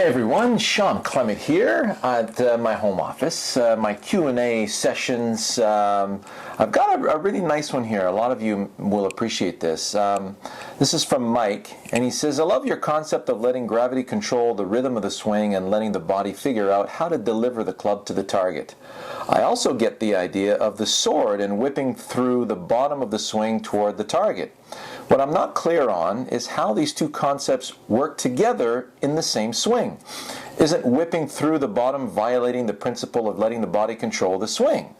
everyone, Shawn Clement here at my home office. My Q&A sessions, I've got a really nice one here. A lot of you will appreciate this. This is from Mike, and he says, I love your concept of letting gravity control the rhythm of the swing and letting the body figure out how to deliver the club to the target. I also get the idea of the sword and whipping through the bottom of the swing toward the target. What I'm not clear on is how these two concepts work together in the same swing. Isn't whipping through the bottom violating the principle of letting the body control the swing?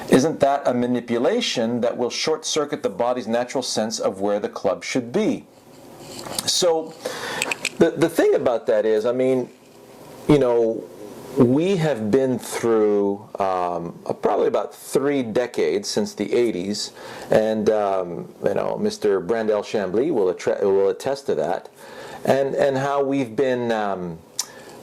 Isn't that a manipulation that will short-circuit the body's natural sense of where the club should be? So, the thing about that is, we have been through probably about 3 decades since the 80s, and Mr. Brandel Chambly will attest to that, and how we've been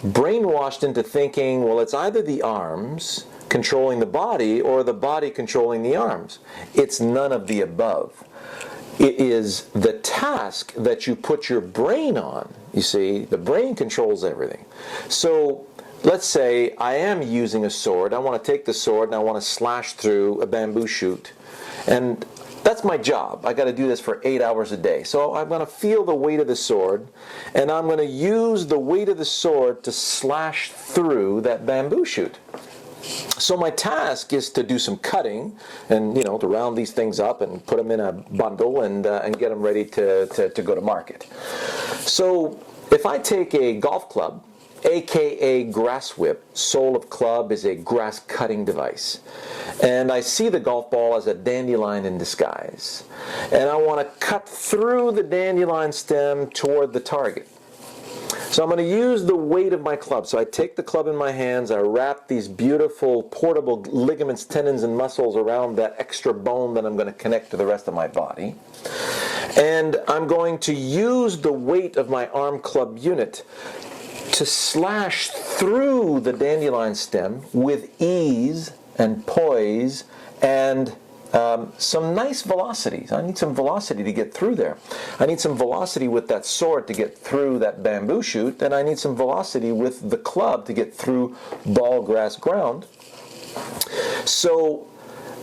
brainwashed into thinking, well, it's either the arms controlling the body or the body controlling the arms. It's none of the above. It is the task that you put your brain on. You see, the brain controls everything. So let's say I am using a sword. I want to take the sword and I want to slash through a bamboo shoot. And that's my job. I got to do this for 8 hours a day. So I'm going to feel the weight of the sword, and I'm going to use the weight of the sword to slash through that bamboo shoot. So my task is to do some cutting and, to round these things up and put them in a bundle and get them ready to go to market. So if I take a golf club, aka grass whip, sole of club is a grass cutting device, and I see the golf ball as a dandelion in disguise, and I want to cut through the dandelion stem toward the target. So I'm going to use the weight of my club. So I take the club in my hands, I wrap these beautiful portable ligaments, tendons, and muscles around that extra bone that I'm going to connect to the rest of my body. And I'm going to use the weight of my arm club unit to slash through the dandelion stem with ease and poise and some nice velocities. I need some velocity to get through there. I need some velocity with that sword to get through that bamboo shoot, and I need some velocity with the club to get through ball, grass, ground. So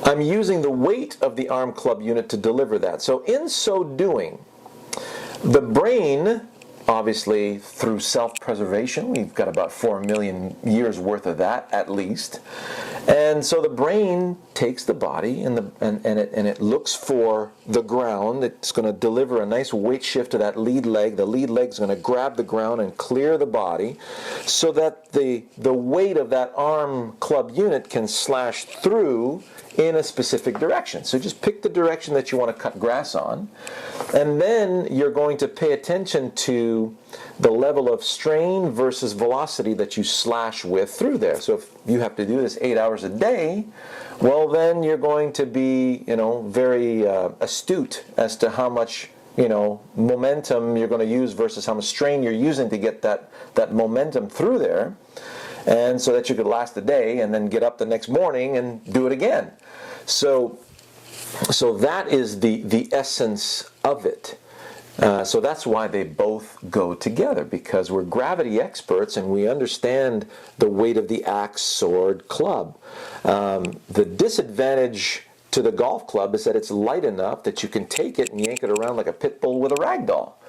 I'm using the weight of the arm club unit to deliver that. So in so doing, the brain, obviously through self-preservation, we've got about 4 million years worth of that at least, and so the brain takes the body and it looks for the ground. It's going to deliver a nice weight shift to that lead leg. The lead leg's going to grab the ground and clear the body so that the weight of that arm club unit can slash through in a specific direction. So just pick the direction that you want to cut grass on, and then you're going to pay attention to the level of strain versus velocity that you slash with through there. So if you have to do this 8 hours a day, well, then you're going to be, very astute as to how much, momentum you're going to use versus how much strain you're using to get that momentum through there, and so that you could last the day and then get up the next morning and do it again. So that is the essence of it. So that's why they both go together, because we're gravity experts and we understand the weight of the axe, sword, club. The disadvantage to the golf club is that it's light enough that you can take it and yank it around like a pit bull with a rag doll.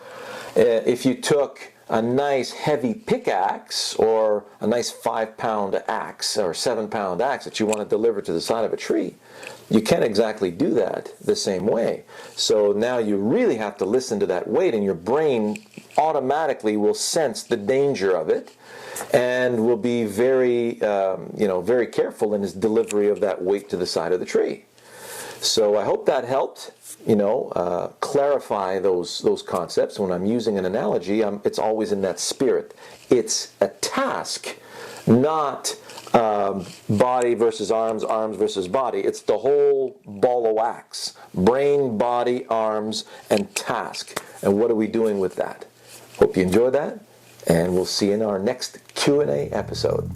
If you took a nice heavy pickaxe or a nice 5-pound axe or 7-pound axe that you want to deliver to the side of a tree, you can't exactly do that the same way. So now you really have to listen to that weight, and your brain automatically will sense the danger of it and will be very, very careful in his delivery of that weight to the side of the tree. So I hope that helped, clarify those concepts. When I'm using an analogy, it's always in that spirit. It's a task, not body versus arms, arms versus body. It's the whole ball of wax. Brain, body, arms, and task. And what are we doing with that? Hope you enjoy that, and we'll see you in our next Q&A episode.